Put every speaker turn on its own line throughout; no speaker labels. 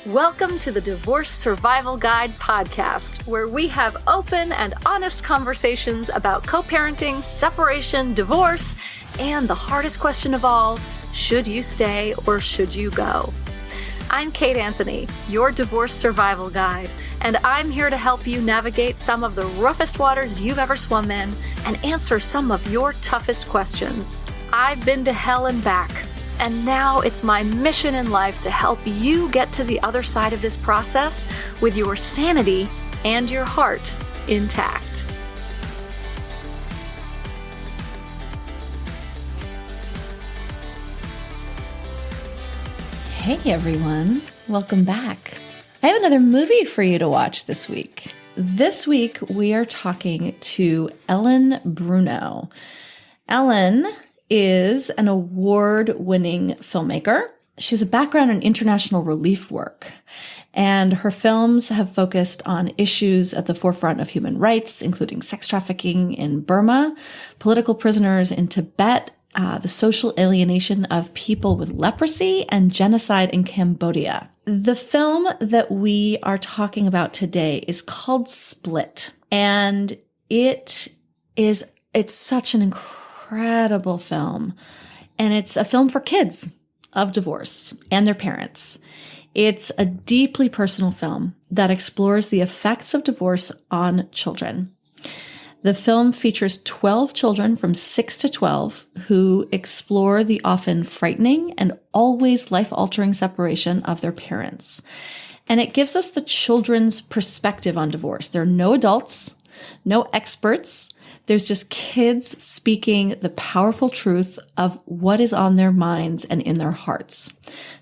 Welcome to the Divorce Survival Guide podcast, where we have open and honest conversations about co-parenting, separation, divorce, and the hardest question of all, should you stay or should you go? I'm Kate Anthony, your divorce survival guide, and I'm here to help you navigate some of the roughest waters you've ever swum in and answer some of your toughest questions. I've been to hell and back, and now it's my mission in life to help you get to the other side of this process with your sanity and your heart intact.
Hey everyone, welcome back. I have another movie for you to watch this week. This week we are talking to Ellen Bruno. Ellen is an award-winning filmmaker. She has a background in international relief work, and her films have focused on issues at the forefront of human rights, including sex trafficking in Burma, political prisoners in Tibet, the social alienation of people with leprosy, and genocide in Cambodia. The film that we are talking about today is called Split, and it's such an incredible film, and it's a film for kids of divorce and their parents. It's a deeply personal film that explores the effects of divorce on children. The film features 12 children from 6 to 12 who explore the often frightening and always life-altering separation of their parents. And it gives us the children's perspective on divorce. There are no adults, no experts. There's just kids speaking the powerful truth of what is on their minds and in their hearts.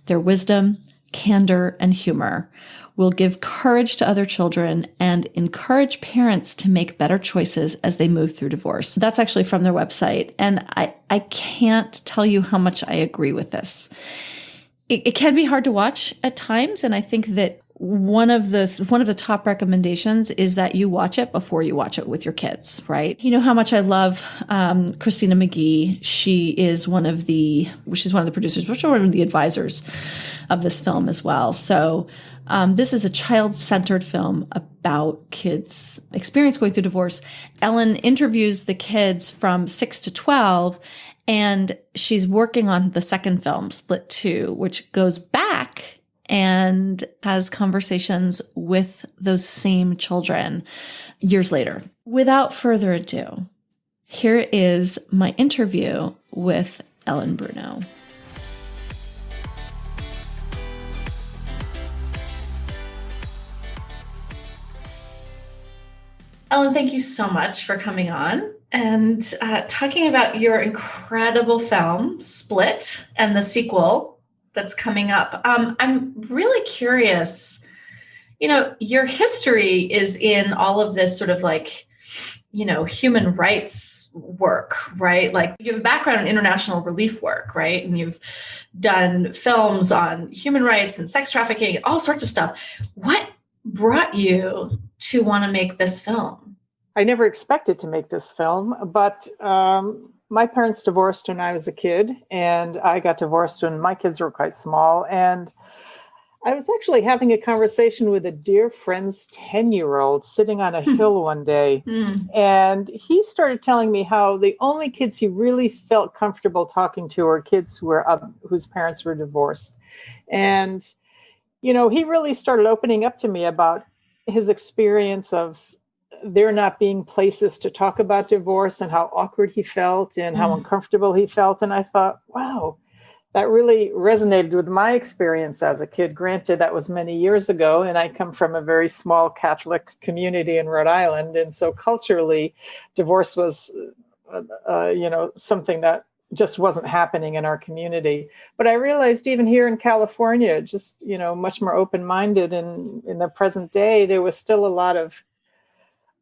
Their wisdom, candor, and humor will give courage to other children and encourage parents to make better choices as they move through divorce. That's actually from their website. And I can't tell you how much I agree with this. It can be hard to watch at times. And I think that one of the top recommendations is that you watch it before you watch it with your kids, right? You know how much I love Christina McGee. She's one of the producers, but she's one of the advisors of this film as well. So this is a child-centered film about kids' experience going through divorce. Ellen interviews the kids from 6 to 12, and she's working on the second film, Split 2, which goes back and has conversations with those same children years later. Without further ado, here is my interview with Ellen Bruno. Ellen, thank you so much for coming on and talking about your incredible film, Split, and the sequel that's coming up. I'm really curious, your history is in all of this sort of human rights work, right? Like you have a background in international relief work, right? And you've done films on human rights and sex trafficking, all sorts of stuff. What brought you to want to make this film?
I never expected to make this film, but my parents divorced when I was a kid, and I got divorced when my kids were quite small. And I was actually having a conversation with a dear friend's 10-year-old sitting on a hill one day. And he started telling me how the only kids he really felt comfortable talking to were kids whose parents were divorced. And, he really started opening up to me about his experience of there not being places to talk about divorce and how awkward he felt and how uncomfortable he felt. And I thought, wow, that really resonated with my experience as a kid. Granted, that was many years ago, and I come from a very small Catholic community in Rhode Island. And so culturally, divorce was, something that just wasn't happening in our community. But I realized even here in California, just, much more open-minded, and in the present day, there was still a lot of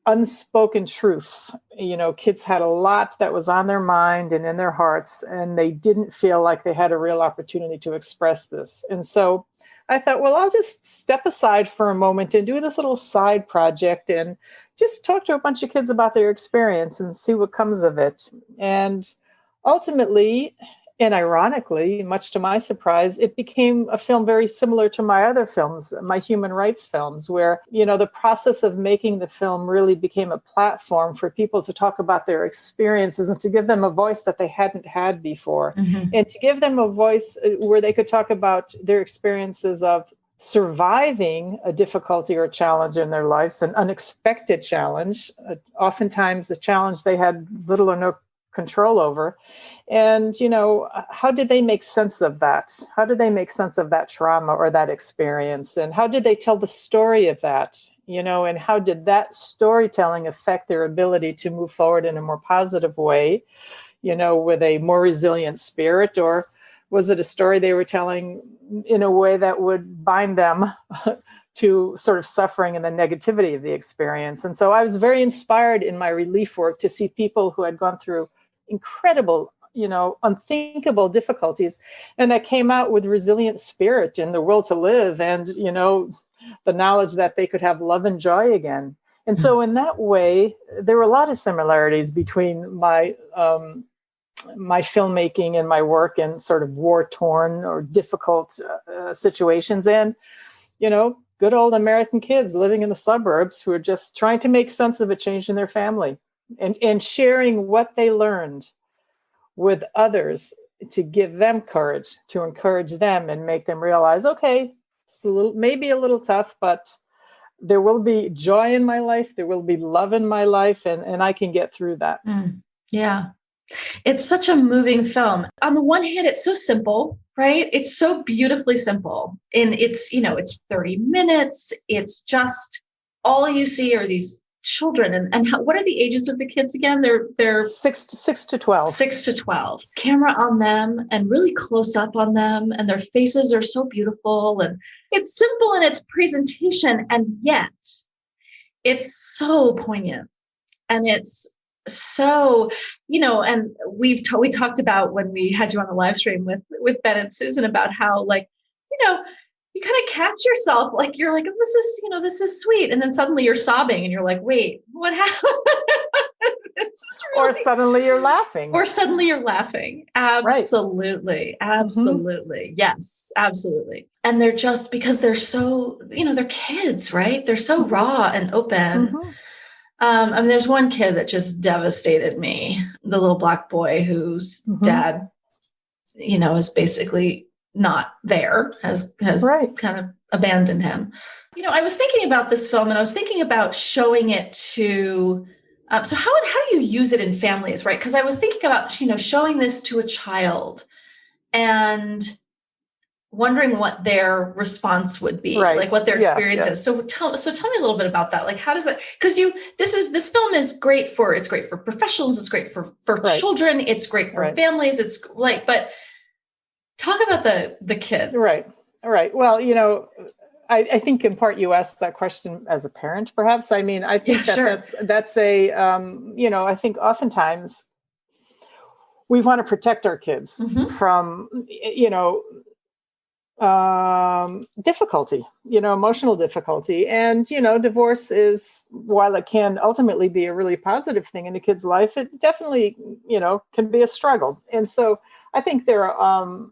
unspoken truths. Kids had a lot that was on their mind and in their hearts, and they didn't feel like they had a real opportunity to express this. And so I thought, well, I'll just step aside for a moment and do this little side project and just talk to a bunch of kids about their experience and see what comes of it. And ultimately, And ironically, much to my surprise, it became a film very similar to my other films, my human rights films, where, the process of making the film really became a platform for people to talk about their experiences and to give them a voice that they hadn't had before.
Mm-hmm.
And to give them a voice where they could talk about their experiences of surviving a difficulty or challenge in their lives, an unexpected challenge, oftentimes a challenge they had little or no control over. And, how did they make sense of that? How did they make sense of that trauma or that experience? And how did they tell the story of that? And how did that storytelling affect their ability to move forward in a more positive way, with a more resilient spirit? Or was it a story they were telling in a way that would bind them to sort of suffering and the negativity of the experience? And so I was very inspired in my relief work to see people who had gone through incredible, unthinkable difficulties, and that came out with resilient spirit and the will to live and, the knowledge that they could have love and joy again. And so in that way, there were a lot of similarities between my filmmaking and my work in sort of war-torn or difficult situations and, good old American kids living in the suburbs who are just trying to make sense of a change in their family and sharing what they learned with others to give them courage, to encourage them and make them realize, okay, it's maybe a little tough, but there will be joy in my life. There will be love in my life, and I can get through that.
Yeah. It's such a moving film. On the one hand, it's so simple, right? It's so beautifully simple. And it's 30 minutes. It's just all you see are these children. And what are the ages of the kids again? They're
6 to 12.
6 to 12. Camera on them and really close up on them. And their faces are so beautiful. And it's simple in its presentation. And yet it's so poignant. And it's so, and we talked about when we had you on the live stream with Ben and Susan about how, you kind of catch yourself, you're like, oh, this is sweet. And then suddenly you're sobbing and you're like, wait, what happened?
Or suddenly you're laughing.
Absolutely.
Right.
Absolutely. Mm-hmm. Yes, absolutely. And they're just, because they're so, they're kids, right? They're so raw and open. Mm-hmm. There's one kid that just devastated me. The little black boy whose dad, is basically not there, has
right.
kind of abandoned him. I was thinking about this film and I was thinking about showing it to, so how do you use it in families, right? Because I was thinking about, showing this to a child and wondering what their response would be,
right.
What their experience is. So tell me a little bit about that. How does it, because this film is great for professionals. It's great for right. children. It's great for right. families. It's but talk about the kids.
Right. All right. Well, I think in part you asked that question as a parent, perhaps. I mean, I think that's a, I think oftentimes we want to protect our kids from, difficulty, emotional difficulty. And, divorce is, while it can ultimately be a really positive thing in a kid's life, it definitely, can be a struggle. And so I think there are,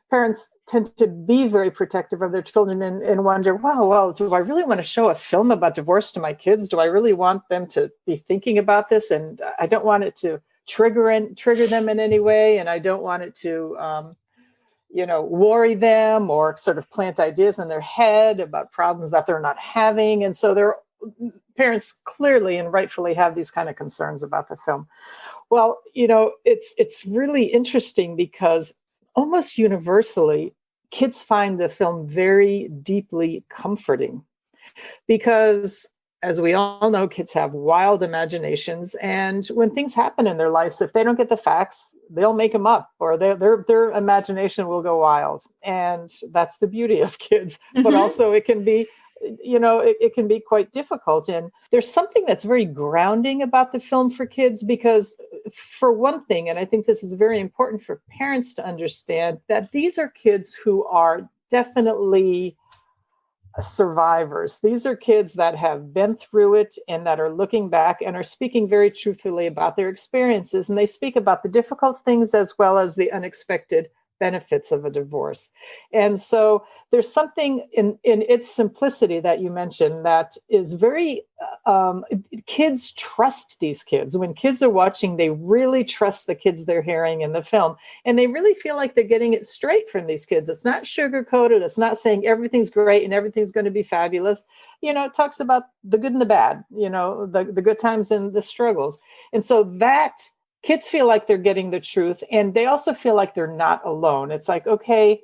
parents tend to be very protective of their children and wonder, well, do I really want to show a film about divorce to my kids? Do I really want them to be thinking about this? And I don't want it to trigger them in any way. And I don't want it to, worry them or sort of plant ideas in their head about problems that they're not having. And so their parents clearly and rightfully have these kind of concerns about the film. Well, it's really interesting because almost universally, kids find the film very deeply comforting because, as we all know, kids have wild imaginations. And when things happen in their lives, if they don't get the facts, they'll make them up, or their imagination will go wild. And that's the beauty of kids. But also it can be, it can be quite difficult. And there's something that's very grounding about the film for kids because, for one thing, and I think this is very important for parents to understand, that these are kids who are definitely survivors. These are kids that have been through it and that are looking back and are speaking very truthfully about their experiences. And they speak about the difficult things as well as the unexpected benefits of a divorce. And so there's something in its simplicity that you mentioned that is very, kids trust these kids. When kids are watching, they really trust the kids they're hearing in the film. And they really feel like they're getting it straight from these kids. It's not sugar-coated. It's not saying everything's great and everything's going to be fabulous. It talks about the good and the bad, the good times and the struggles. And so that kids feel like they're getting the truth, and they also feel like they're not alone. It's like, okay,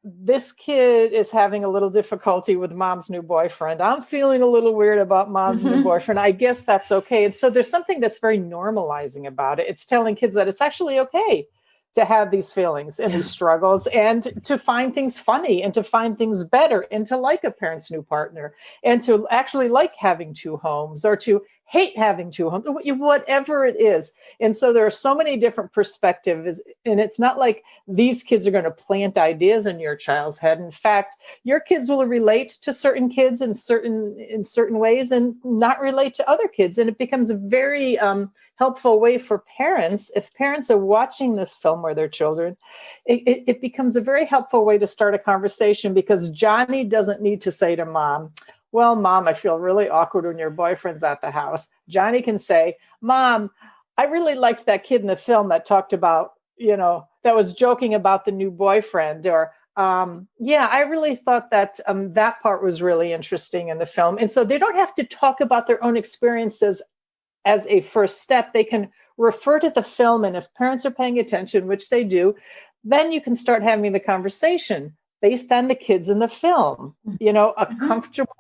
this kid is having a little difficulty with mom's new boyfriend. I'm feeling a little weird about mom's new boyfriend. I guess that's okay. And so there's something that's very normalizing about it. It's telling kids that it's actually okay to have these feelings and these struggles, and to find things funny and to find things better, and to like a parent's new partner, and to actually like having two homes, or to hate having two homes, whatever it is. And so there are so many different perspectives, and it's not like these kids are going to plant ideas in your child's head. In fact, your kids will relate to certain kids in certain ways and not relate to other kids. And it becomes a very helpful way for parents. If parents are watching this film with their children, it becomes a very helpful way to start a conversation, because Johnny doesn't need to say to mom, well, Mom, I feel really awkward when your boyfriend's at the house. Johnny can say, Mom, I really liked that kid in the film that talked about, that was joking about the new boyfriend. Or, I really thought that that part was really interesting in the film. And so they don't have to talk about their own experiences as a first step. They can refer to the film. And if parents are paying attention, which they do, then you can start having the conversation based on the kids in the film, a comfortable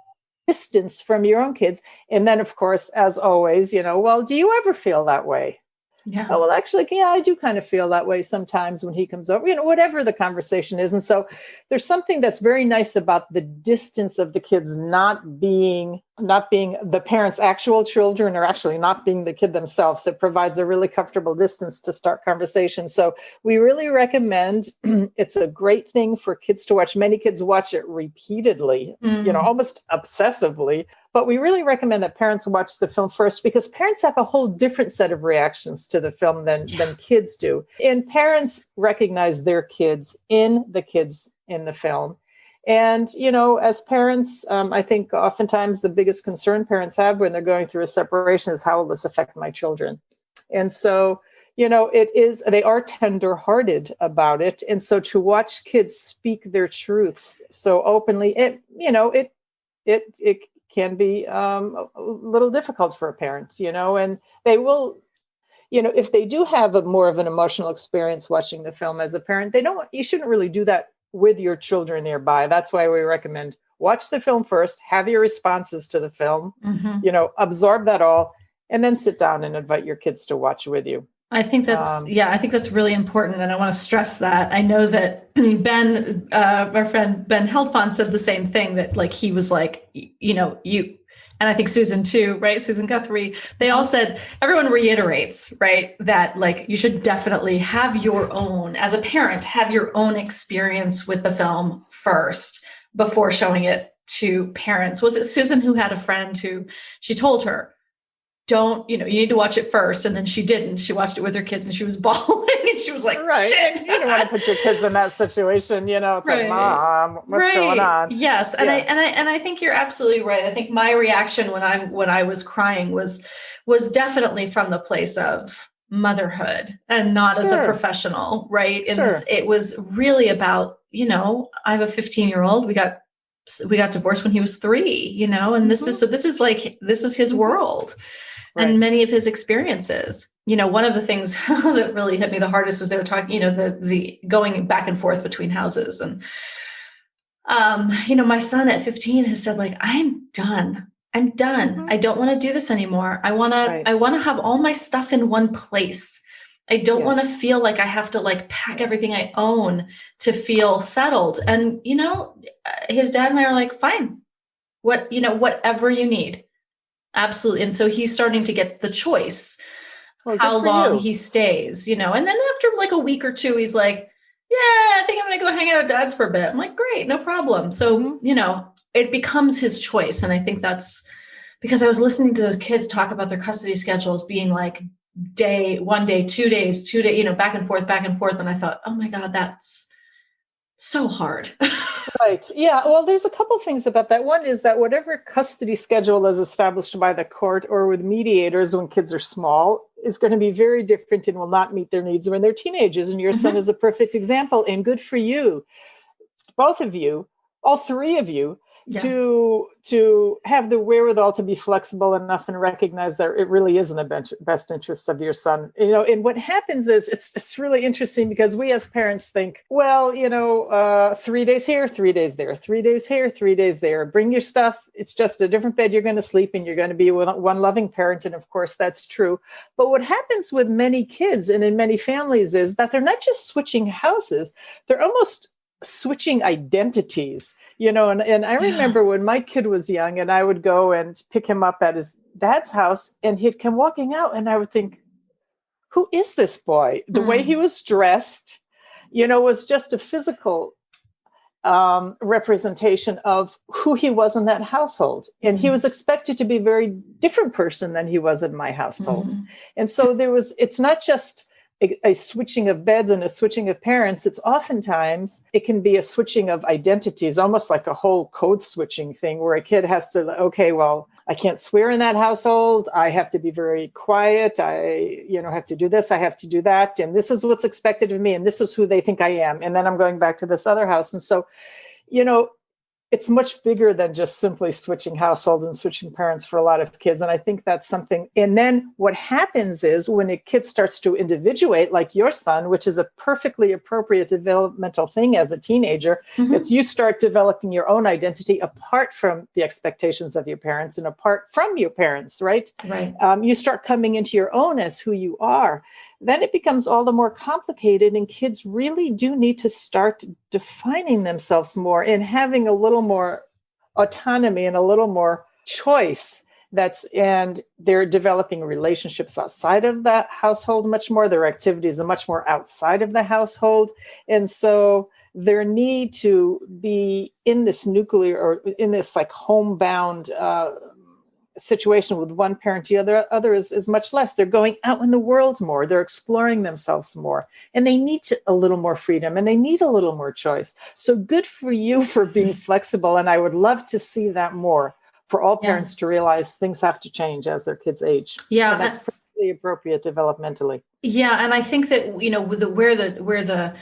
distance from your own kids. And then, of course, as always, well, do you ever feel that way?
Yeah.
Oh, well, actually, I do kind of feel that way sometimes when he comes over, whatever the conversation is. And so there's something that's very nice about the distance of the kids not being the parents' actual children, or actually not being the kid themselves. It provides a really comfortable distance to start conversation. So we really recommend, it's a great thing for kids to watch. Many kids watch it repeatedly, almost obsessively. But we really recommend that parents watch the film first, because parents have a whole different set of reactions to the film than kids do. And parents recognize their kids in the film. And, as parents, I think oftentimes the biggest concern parents have when they're going through a separation is, how will this affect my children? And so, they are tender-hearted about it. And so to watch kids speak their truths so openly, it can be a little difficult for a parent, and they will, if they do have more of an emotional experience watching the film as a parent, you shouldn't really do that with your children nearby. That's why we recommend watch the film first, have your responses to the film, absorb that all, and then sit down and invite your kids to watch with you.
I think that's really important. And I want to stress that. I know that Ben, our friend Ben Heldfond, said the same thing, that like, he was like, and I think Susan too, right? Susan Guthrie, they all said, everyone reiterates, right? That like, you should definitely have your own, as a parent, have your own experience with the film first before showing it to parents. Was it Susan who had a friend who she told her, you need to watch it first. And then she didn't. She watched it with her kids and she was bawling and she was like,
right.
Shit.
You don't want to put your kids in that situation. It's like, Mom, what's going on?
Yes. And I think you're absolutely right. I think my reaction when I was crying was definitely from the place of motherhood and not as a professional. Right. And it was really about, I have a 15-year-old. We got divorced when he was 3, and this was his world. Right. And many of his experiences, one of the things that really hit me the hardest was they were talking, the going back and forth between houses. And, my son at 15 has said, like, I'm done. Mm-hmm. I don't want to do this anymore. I want to have all my stuff in one place. I don't want to feel like I have to like pack everything I own to feel settled. And, his dad and I are like, fine, whatever you need. Absolutely. And so he's starting to get the choice how long he stays, and then after like a week or 2, he's like, yeah, I think I'm going to go hang out at Dad's for a bit. I'm like, great, no problem. So, it becomes his choice. And I think that's because I was listening to those kids talk about their custody schedules being like one day, 2 days, 2 days, back and forth. And I thought, oh my God, that's so hard.
Right. Yeah. Well, there's a couple things about that. One is that whatever custody schedule is established by the court or with mediators when kids are small is going to be very different and will not meet their needs when they're teenagers. And your son is a perfect example. And good for you, both of you, all three of you, to have the wherewithal to be flexible enough and recognize that it really is in the best interest of your son. And what happens is it's really interesting because we as parents think, well, 3 days here, 3 days there, 3 days here, 3 days there. Bring your stuff. It's just a different bed you're going to sleep in. You're going to be with one loving parent. And of course, that's true. But what happens with many kids and in many families is that they're not just switching houses. They're almost switching identities, and I remember when my kid was young and I would go and pick him up at his dad's house and he'd come walking out and I would think, who is this boy? The way he was dressed, was just a physical representation of who he was in that household. And he was expected to be a very different person than he was in my household. And so it's not just a switching of beds and a switching of parents. It's oftentimes, it can be a switching of identities, almost like a whole code switching thing where a kid has to, okay, well, I can't swear in that household. I have to be very quiet. I, have to do this. I have to do that. And this is what's expected of me. And this is who they think I am. And then I'm going back to this other house. And so, it's much bigger than just simply switching households and switching parents for a lot of kids. And I think that's something. And then what happens is when a kid starts to individuate, like your son, which is a perfectly appropriate developmental thing as a teenager, it's you start developing your own identity apart from the expectations of your parents and apart from your parents, right?
Right.
You start coming into your own as who you are. Then it becomes all the more complicated, and kids really do need to start defining themselves more and having a little more autonomy and a little more choice. And they're developing relationships outside of that household much more. Their activities are much more outside of the household. And so their need to be in this nuclear or in this like homebound situation with one parent, the other is much less. They're going out in the world more. They're exploring themselves more, and they need a little more freedom, and they need a little more choice. So good for you for being flexible. And I would love to see that more for all parents to realize things have to change as their kids age.
Yeah.
And that's perfectly appropriate developmentally.
Yeah. And I think that, with where the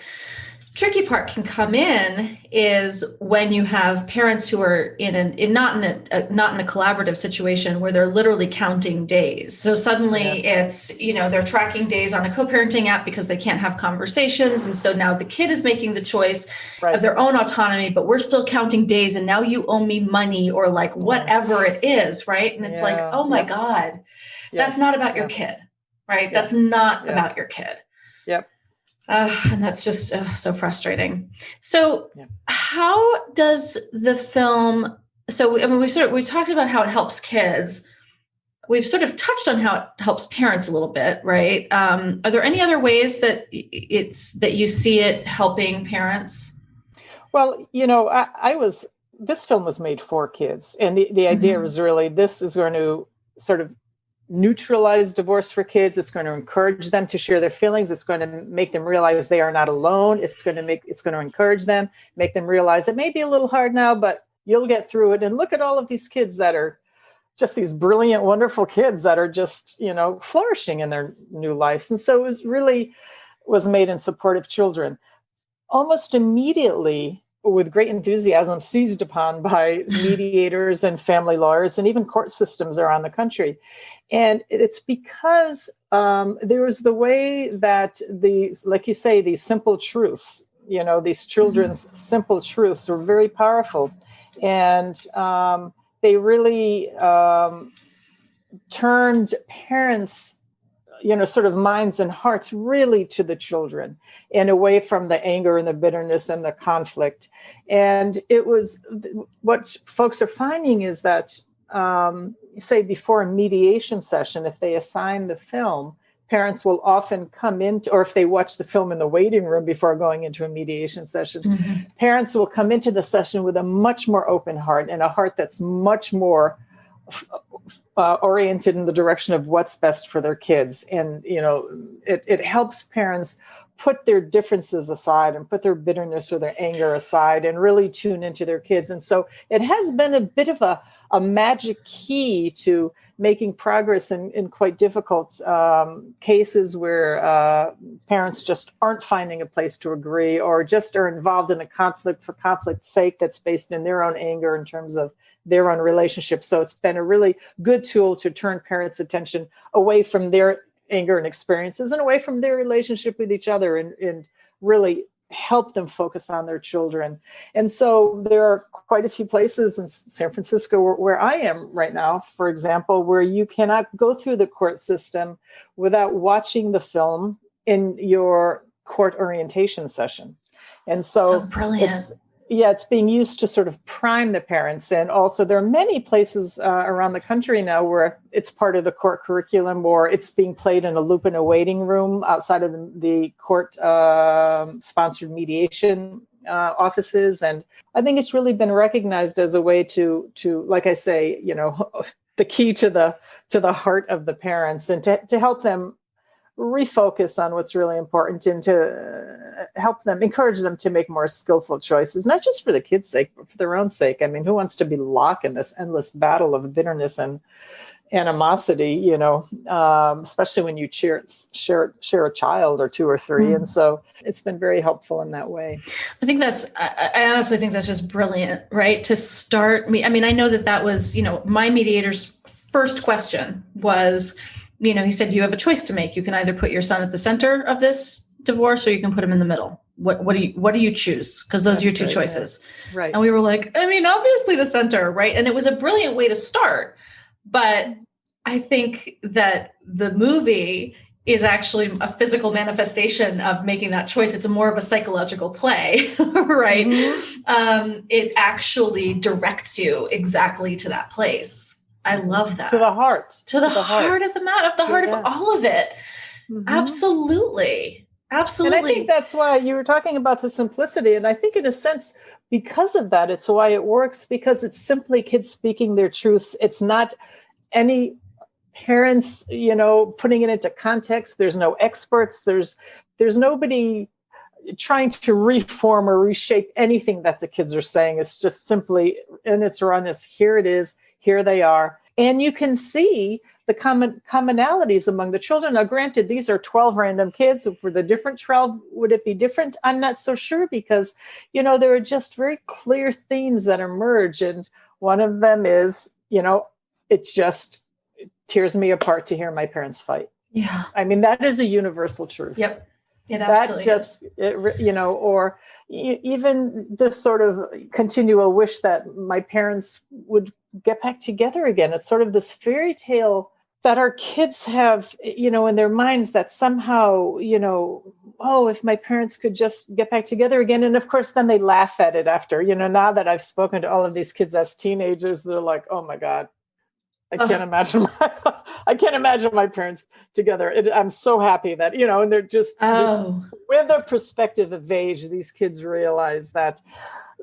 tricky part can come in is when you have parents who are not in a collaborative situation where they're literally counting days. So suddenly it's, they're tracking days on a co-parenting app because they can't have conversations. And so now the kid is making the choice of their own autonomy, but we're still counting days. And now you owe me money or like whatever it is. Right. And it's like, oh my God, that's not about your kid. Right. That's not about your kid.
Yep.
And that's just so frustrating. So how does the film, we talked about how it helps kids. We've sort of touched on how it helps parents a little bit, right? Are there any other ways that you see it helping parents?
Well, this film was made for kids. And the idea was really, this is going to sort of neutralize divorce for kids. It's going to encourage them to share their feelings. It's going to make them realize they are not alone. It's going to encourage them, make them realize it may be a little hard now, but you'll get through it. And look at all of these kids that are just these brilliant, wonderful kids that are just, flourishing in their new lives. And so it was made in support of children. Almost immediately, with great enthusiasm, seized upon by mediators and family lawyers and even court systems around the country. And it's because there was the way that like you say, these simple truths, these children's simple truths were very powerful. And they really turned parents' sort of minds and hearts really to the children and away from the anger and the bitterness and the conflict. And it was what folks are finding is that, say before a mediation session, if they assign the film, parents will often come into, or if they watch the film in the waiting room before going into a mediation session, parents will come into the session with a much more open heart and a heart that's much more oriented in the direction of what's best for their kids. And, it helps parents put their differences aside and put their bitterness or their anger aside and really tune into their kids. And so it has been a bit of a magic key to making progress in quite difficult cases where parents just aren't finding a place to agree or just are involved in a conflict for conflict's sake that's based in their own anger in terms of their own relationship. So it's been a really good tool to turn parents' attention away from their anger and experiences and away from their relationship with each other and really help them focus on their children. And so there are quite a few places in San Francisco where I am right now, for example, where you cannot go through the court system without watching the film in your court orientation session. And so
brilliant.
It's being used to sort of prime the parents. And also there are many places around the country now where it's part of the court curriculum or it's being played in a loop in a waiting room outside of the court sponsored mediation offices. And I think it's really been recognized as a way to like I say, the key to the heart of the parents and to help them refocus on what's really important and to help them, encourage them to make more skillful choices, not just for the kids' sake, but for their own sake. I mean, who wants to be locked in this endless battle of bitterness and animosity, especially when you share a child or two or three. And so it's been very helpful in that way.
I honestly think that's just brilliant, right? To start me. I mean, I know that was, my mediator's first question was, he said, you have a choice to make. You can either put your son at the center of this divorce or you can put him in the middle. What do you choose? Because those are your two choices.
Yeah. Right.
And we were like, obviously the center, right? And it was a brilliant way to start. But I think that the movie is actually a physical manifestation of making that choice. It's more of a psychological play, right? It actually directs you exactly to that place. I love that.
To the heart.
To the heart of the matter, of the heart of all of it. Absolutely. Absolutely.
And I think that's why you were talking about the simplicity. And I think in a sense, because of that, it's why it works, because it's simply kids speaking their truths. It's not any parents, putting it into context. There's no experts. There's nobody trying to reform or reshape anything that the kids are saying. It's just simply, and it's run as here it is. Here they are. And you can see the commonalities among the children. Now, granted, these are 12 random kids. For the different 12, would it be different? I'm not so sure because, there are just very clear themes that emerge. And one of them is, it just tears me apart to hear my parents fight.
Yeah.
I mean, that is a universal truth.
Yep. It absolutely is. Or even this sort of continual wish that my parents would get back together again. It's sort of this fairy tale that our kids have, in their minds that somehow, if my parents could just get back together again. And of course, then they laugh at it after, now that I've spoken to all of these kids as teenagers, they're like, oh my God, I can't imagine my parents together. I'm so happy that, and they're just with a perspective of age, these kids realize that,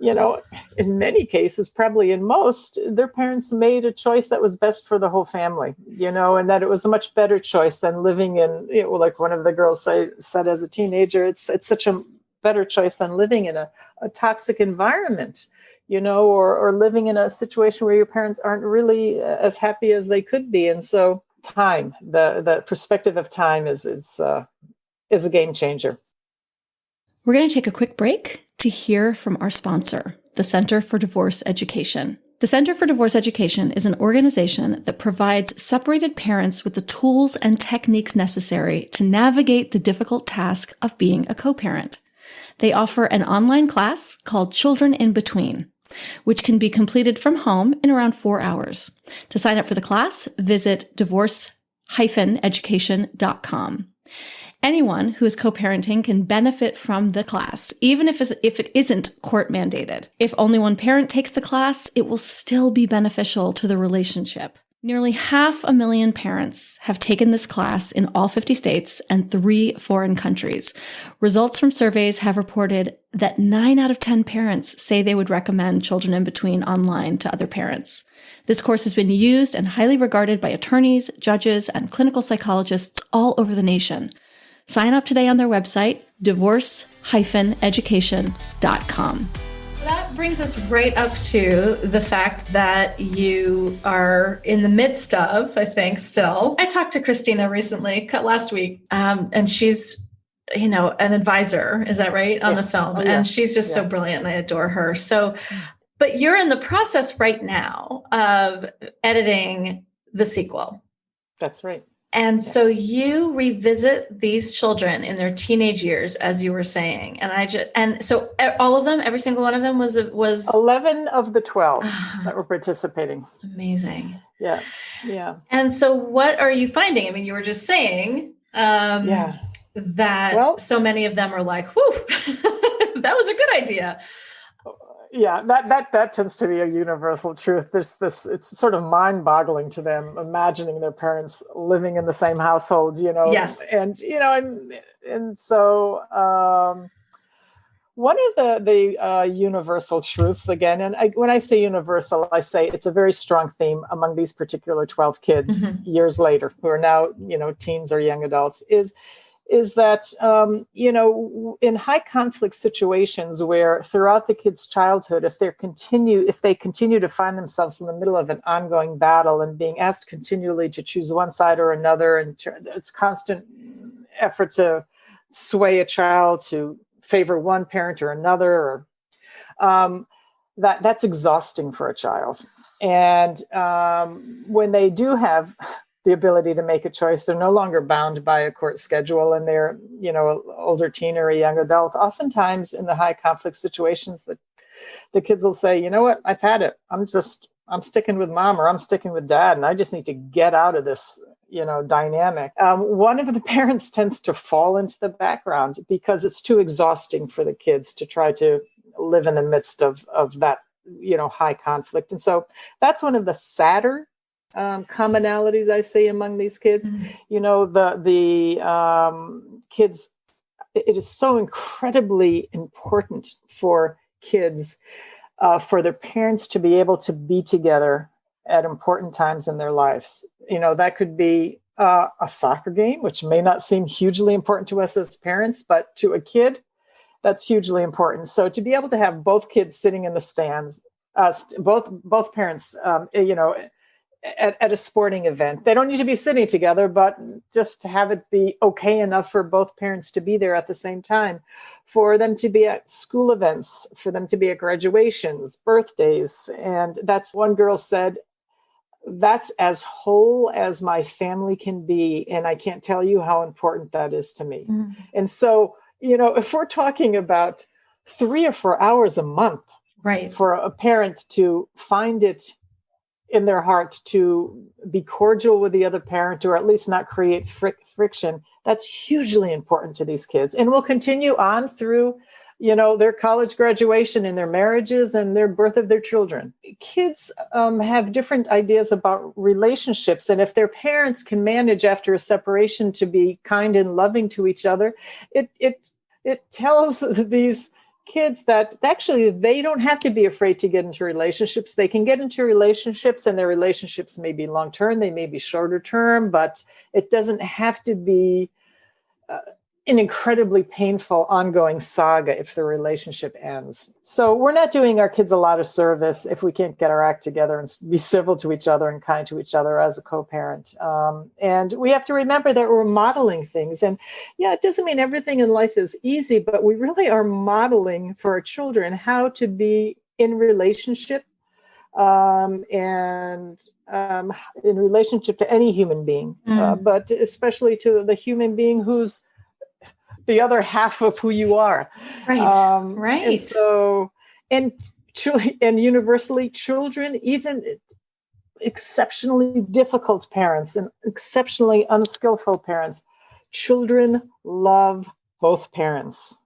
in many cases, probably in most, their parents made a choice that was best for the whole family, and that it was a much better choice than living in, like one of the girls said as a teenager, it's such a better choice than living in a toxic environment, or living in a situation where your parents aren't really as happy as they could be. And so time, the perspective of time is a game changer. We're going to take a quick break to hear from our sponsor, the Center for Divorce Education. The Center for Divorce Education is an organization that provides separated parents with the tools and techniques necessary to navigate the difficult task of being a co-parent. They offer an online class called Children in Between, which can be completed from home in around 4 hours. To sign up for the class, visit divorce-education.com. Anyone who is co-parenting can benefit from the class, even if it isn't court mandated. If only one parent takes the class, it will still be beneficial to the relationship. Nearly 500,000 parents have taken this class in all 50 states and 3 foreign countries. Results from surveys have reported that 9 out of 10 parents say they would recommend Children in Between online to other parents. This course has been used and highly regarded by attorneys, judges, and clinical psychologists all over the nation. Sign up today on their website, divorce-education.com. That brings us right up to the fact that you are in the midst of, I think, still. I talked to Christina recently, last week, and she's, an advisor, is that right, on the film? And she's just so brilliant, and I adore her. So, but you're in the process right now of editing the sequel.
That's right.
And so you revisit these children in their teenage years, as you were saying, and so all of them, every single one of them was
11 of the 12 that were participating.
Amazing.
Yeah.
And so, what are you finding? I mean, you were just saying that so many of them are like, "Whew, that was a good idea."
Yeah, that tends to be a universal truth. It's sort of mind-boggling to them, imagining their parents living in the same household,
Yes.
And so one of the universal truths, again, and when I say universal, I say it's a very strong theme among these particular 12 kids years later, who are now, teens or young adults, is that, in high conflict situations where throughout the kid's childhood, if they continue to find themselves in the middle of an ongoing battle and being asked continually to choose one side or another, and it's constant effort to sway a child to favor one parent or another, or that's exhausting for a child. And when they do have the ability to make a choice, they're no longer bound by a court schedule, and they're, older teen or a young adult. Oftentimes in the high conflict situations, the kids will say, "You know what, I've had it. I'm sticking with mom, or I'm sticking with dad, and I just need to get out of this, dynamic." One of the parents tends to fall into the background because it's too exhausting for the kids to try to live in the midst of that, high conflict. And so that's one of the sadder commonalities I see among these kids. The kids, it is so incredibly important for kids, for their parents to be able to be together at important times in their lives. That could be a soccer game, which may not seem hugely important to us as parents, but to a kid, that's hugely important. So to be able to have both kids sitting in the stands, both parents, at a sporting event. They don't need to be sitting together, but just to have it be okay enough for both parents to be there at the same time, for them to be at school events, for them to be at graduations, birthdays. And that's, one girl said, "That's as whole as my family can be. And I can't tell you how important that is to me." Mm-hmm. And so, if we're talking about 3 or 4 hours a month,
right,
for a parent to find it in their heart to be cordial with the other parent, or at least not create friction, that's hugely important to these kids, and will continue on through, their college graduation and their marriages and their birth of their children. Kids have different ideas about relationships, and if their parents can manage after a separation to be kind and loving to each other, it tells these kids that actually they don't have to be afraid to get into relationships. They can get into relationships, and their relationships may be long-term, they may be shorter term, but it doesn't have to be an incredibly painful ongoing saga if the relationship ends. So we're not doing our kids a lot of service if we can't get our act together and be civil to each other and kind to each other as a co-parent. And we have to remember that we're modeling things. And it doesn't mean everything in life is easy, but we really are modeling for our children how to be in relationship, and in relationship to any human being, but especially to the human being who's the other half of who you are.
Right. Right.
And so, and universally, children, even exceptionally difficult parents and exceptionally unskillful parents, children love both parents.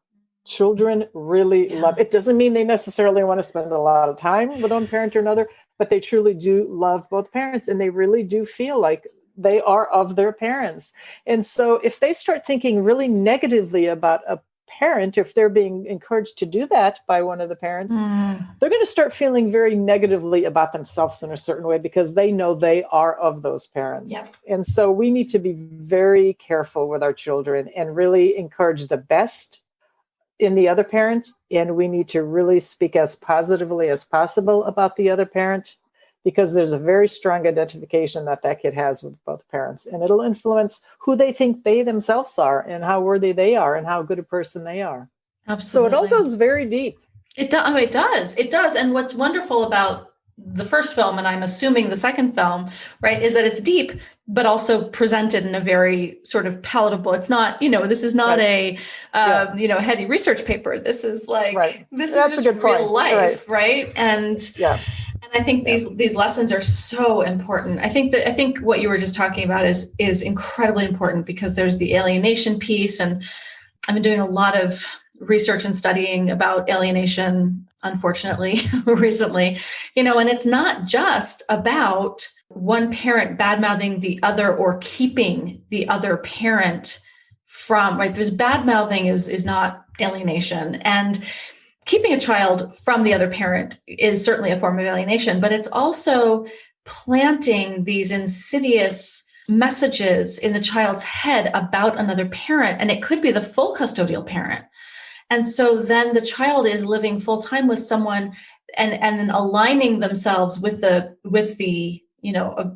Children really love, it doesn't mean they necessarily want to spend a lot of time with one parent or another, but they truly do love both parents, and they really do feel like they are of their parents. And so if they start thinking really negatively about a parent, if they're being encouraged to do that by one of the parents, they're going to start feeling very negatively about themselves in a certain way, because they know they are of those parents.
Yep.
And so we need to be very careful with our children and really encourage the best in the other parent. And we need to really speak as positively as possible about the other parent, because there's a very strong identification that that kid has with both parents, and it'll influence who they think they themselves are and how worthy they are and how good a person they are.
Absolutely.
So it all goes very deep.
It does. It does. And what's wonderful about the first film, and I'm assuming the second film, right, is that it's deep, but also presented in a very sort of palatable. It's not, this is not a heady research paper. This is like, this is just real life, right? And I think these lessons are so important. I think what you were just talking about is incredibly important, because there's the alienation piece, and I've been doing a lot of research and studying about alienation, unfortunately, recently, and it's not just about one parent bad-mouthing the other or keeping the other parent from, right? There's bad-mouthing is not alienation, and keeping a child from the other parent is certainly a form of alienation, but it's also planting these insidious messages in the child's head about another parent. And it could be the full custodial parent. And so then the child is living full time with someone and then aligning themselves with the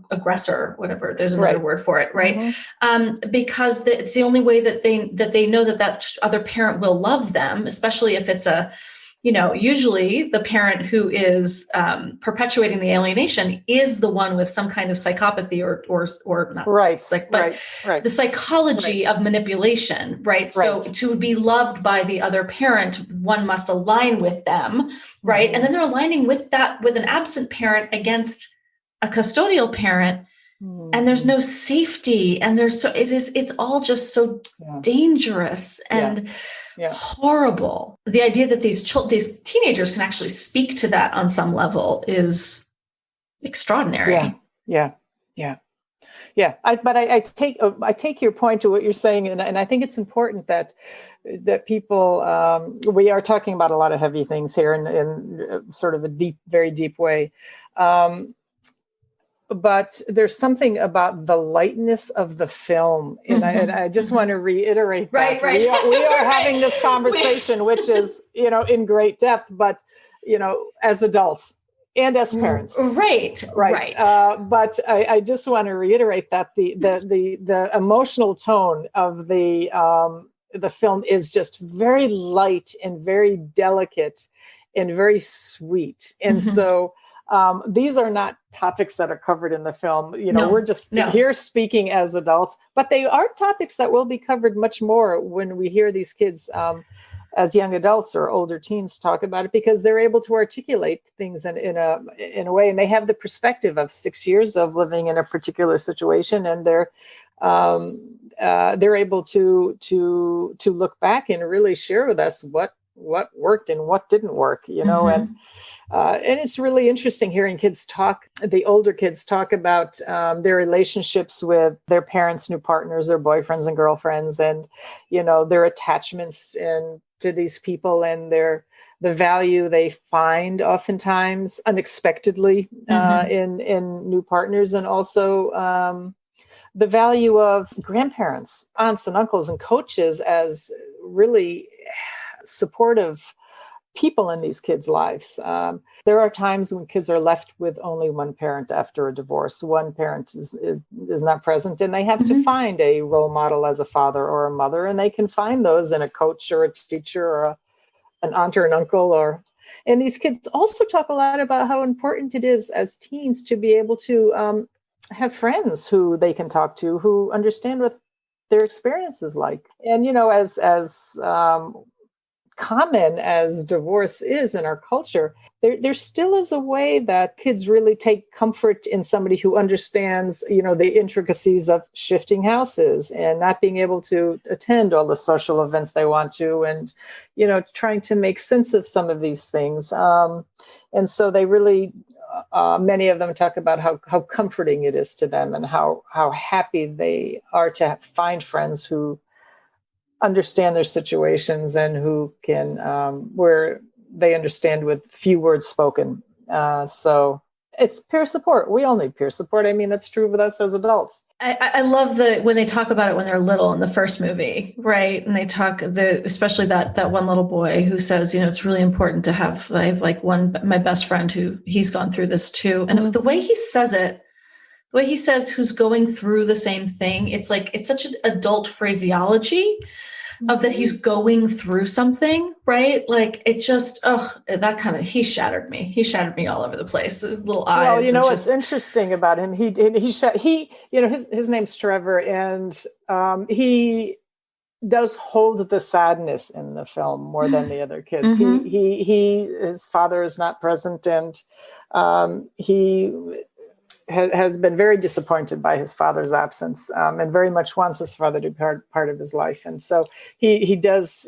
aggressor, whatever, there's another word for it, right? Mm-hmm. Because it's the only way that they know that other parent will love them, especially if it's usually the parent who is perpetuating the alienation is the one with some kind of psychopathy or not, the psychology of manipulation, right? So to be loved by the other parent, one must align with them, right? Mm-hmm. And then they're aligning with an absent parent against a custodial parent, and there's no safety, and it's all just so dangerous and horrible. The idea that these teenagers can actually speak to that on some level is extraordinary.
Yeah. I take your point to what you're saying, and I think it's important that people, we are talking about a lot of heavy things here in sort of a deep, very deep way. But there's something about the lightness of the film. And I just want to reiterate that. Right. We are having this conversation, which is, in great depth, but, as adults and as parents. Right. But I just want to reiterate that the emotional tone of the film is just very light and very delicate and very sweet. And so these are not topics that are covered in the film. We're just here speaking as adults, but they are topics that will be covered much more when we hear these kids as young adults or older teens talk about it, because they're able to articulate things in a way, and they have the perspective of 6 years of living in a particular situation, and they're able to look back and really share with us what worked and what didn't work, and it's really interesting hearing the older kids talk about their relationships with their parents' new partners, their boyfriends and girlfriends, and, their attachments to these people, and the value they find oftentimes unexpectedly in new partners, and also the value of grandparents, aunts and uncles and coaches as really supportive people in these kids' lives. There are times when kids are left with only one parent after a divorce. One parent is not present, and they have to find a role model as a father or a mother, and they can find those in a coach or a teacher or an aunt or an uncle. And these kids also talk a lot about how important it is as teens to be able to have friends who they can talk to, who understand what their experience is like. And, as common as divorce is in our culture, there still is a way that kids really take comfort in somebody who understands, the intricacies of shifting houses and not being able to attend all the social events they want to, and, trying to make sense of some of these things. And so they really many of them talk about how comforting it is to them and how happy they are to find friends who understand their situations and who can, where they understand with few words spoken. So it's peer support. We all need peer support. I mean, that's true with us as adults.
I love when they talk about it when they're little in the first movie, right? And they talk especially that one little boy who says, it's really important to have, I have like my best friend who he's gone through this too. And the way he says it, the way he says who's going through the same thing, it's like, it's such an adult phraseology of that he's going through something, right? Like it just, he shattered me. He shattered me all over the place. His little eyes.
Well, what's interesting about him, his name's Trevor, and he does hold the sadness in the film more than the other kids. Mm-hmm. His father is not present, and he has been very disappointed by his father's absence, and very much wants his father to be part of his life. And so he does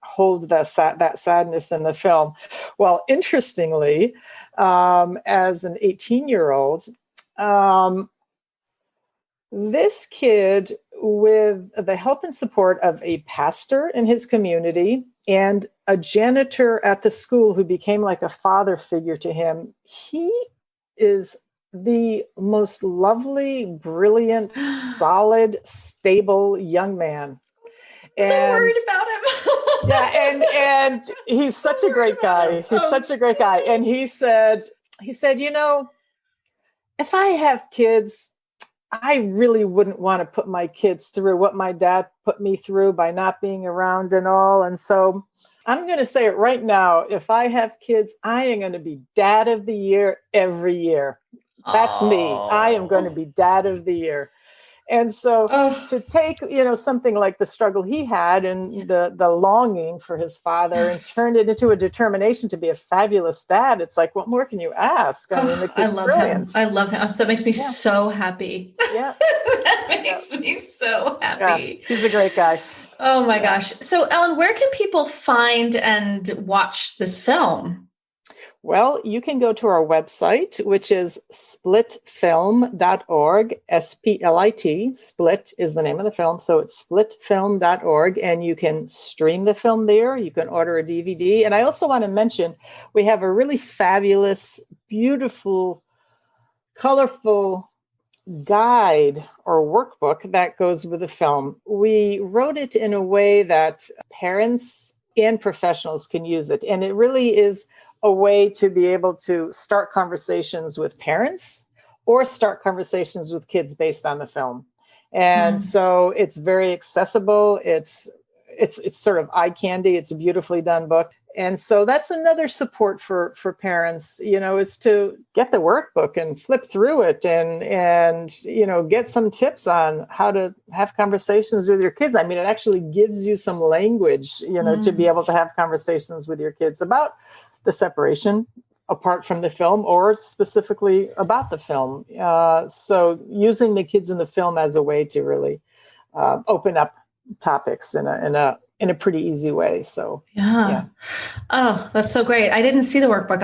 hold that sadness in the film. Well, interestingly, as an 18-year-old, this kid, with the help and support of a pastor in his community and a janitor at the school who became like a father figure to him, he is the most lovely, brilliant, solid, stable young man.
So worried about him.
Yeah, and he's such a great guy. He's such a great guy. And he said, if I have kids, I really wouldn't want to put my kids through what my dad put me through by not being around and all. And so I'm going to say it right now. If I have kids, I am going to be dad of the year every year. That's me. I am going to be dad of the year. And so to take, something like the struggle he had and the longing for his father and turned it into a determination to be a fabulous dad. It's like, what more can you ask? I mean, the kid's brilliant.
I love him. So it makes me so happy.
Yeah.
That makes me so happy.
Yeah. He's a great guy.
Oh my gosh. So Ellen, where can people find and watch this film?
Well, you can go to our website, which is splitfilm.org, SPLIT. Split is the name of the film. So it's splitfilm.org, and you can stream the film there. You can order a DVD. And I also want to mention, we have a really fabulous, beautiful, colorful guide or workbook that goes with the film. We wrote it in a way that parents and professionals can use it. And it really is a way to be able to start conversations with parents or start conversations with kids based on the film. And so it's very accessible. It's sort of eye candy. It's a beautifully done book. And so that's another support for parents, is to get the workbook and flip through it and get some tips on how to have conversations with your kids. I mean, it actually gives you some language, to be able to have conversations with your kids about the separation apart from the film or specifically about the film. So using the kids in the film as a way to really open up topics in a pretty easy way. So yeah.
Oh, that's so great. I didn't see the workbook.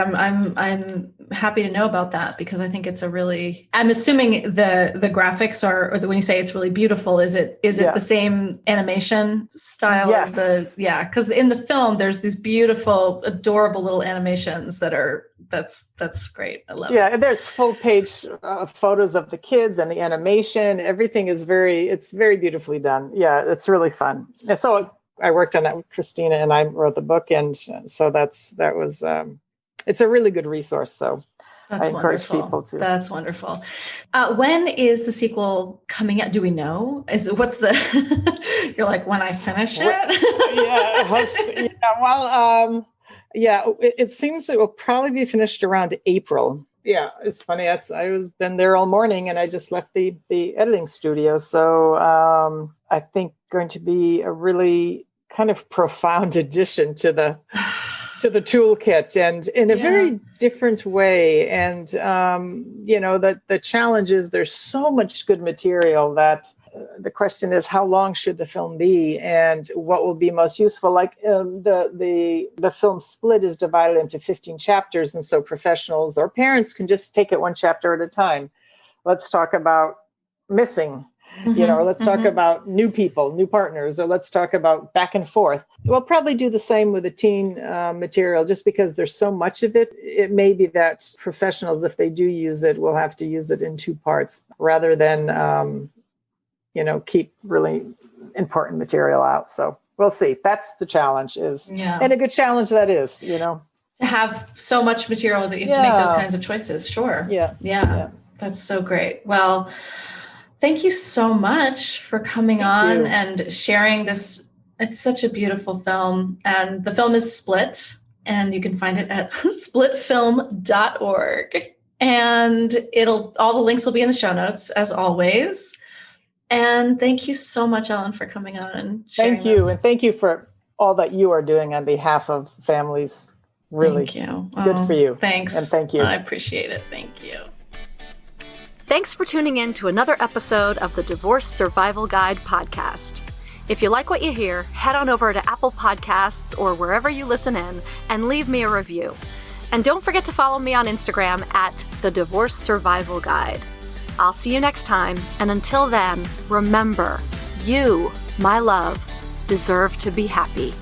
I'm happy to know about that because I think it's I'm assuming the graphics or when you say it's really beautiful, is it the same animation style as because in the film there's these beautiful, adorable little animations that's great. I love it.
Yeah, and there's full page photos of the kids and the animation. Everything is it's very beautifully done. Yeah, it's really fun. And so I worked on that with Christina and I wrote the book. And so it's a really good resource. So I encourage people to.
That's wonderful. When is the sequel coming out? Do we know? You're like, when I finish it?
It seems it will probably be finished around April. Yeah, it's funny. I was been there all morning and I just left the editing studio. So I think going to be a really kind of profound addition to the toolkit and in a very different way. And, the challenge is there's so much good material that the question is, how long should the film be, and what will be most useful? Like the film Split is divided into 15 chapters, and so professionals or parents can just take it one chapter at a time. Let's talk about missing, or let's talk about new people, new partners, or let's talk about back and forth. We'll probably do the same with the teen material, just because there's so much of it. It may be that professionals, if they do use it, will have to use it in 2 parts rather than, keep really important material out. So we'll see. That's the challenge and a good challenge that is,
To have so much material that you have to make those kinds of choices. Sure. Yeah. That's so great. Well, thank you so much for coming on and sharing this. It's such a beautiful film. And the film is Split, and you can find it at splitfilm.org. And all the links will be in the show notes, as always. And thank you so much, Ellen, for coming on and sharing
Thank you.
this.
And thank you for all that you are doing on behalf of families. Really.
Thank you.
Good for you.
Thanks.
And thank you.
I appreciate it. Thank you.
Thanks for tuning in to another episode of the Divorce Survival Guide podcast. If you like what you hear, head on over to Apple Podcasts or wherever you listen in and leave me a review. And don't forget to follow me on Instagram at the Divorce Survival Guide. I'll see you next time, and until then, remember, you, my love, deserve to be happy.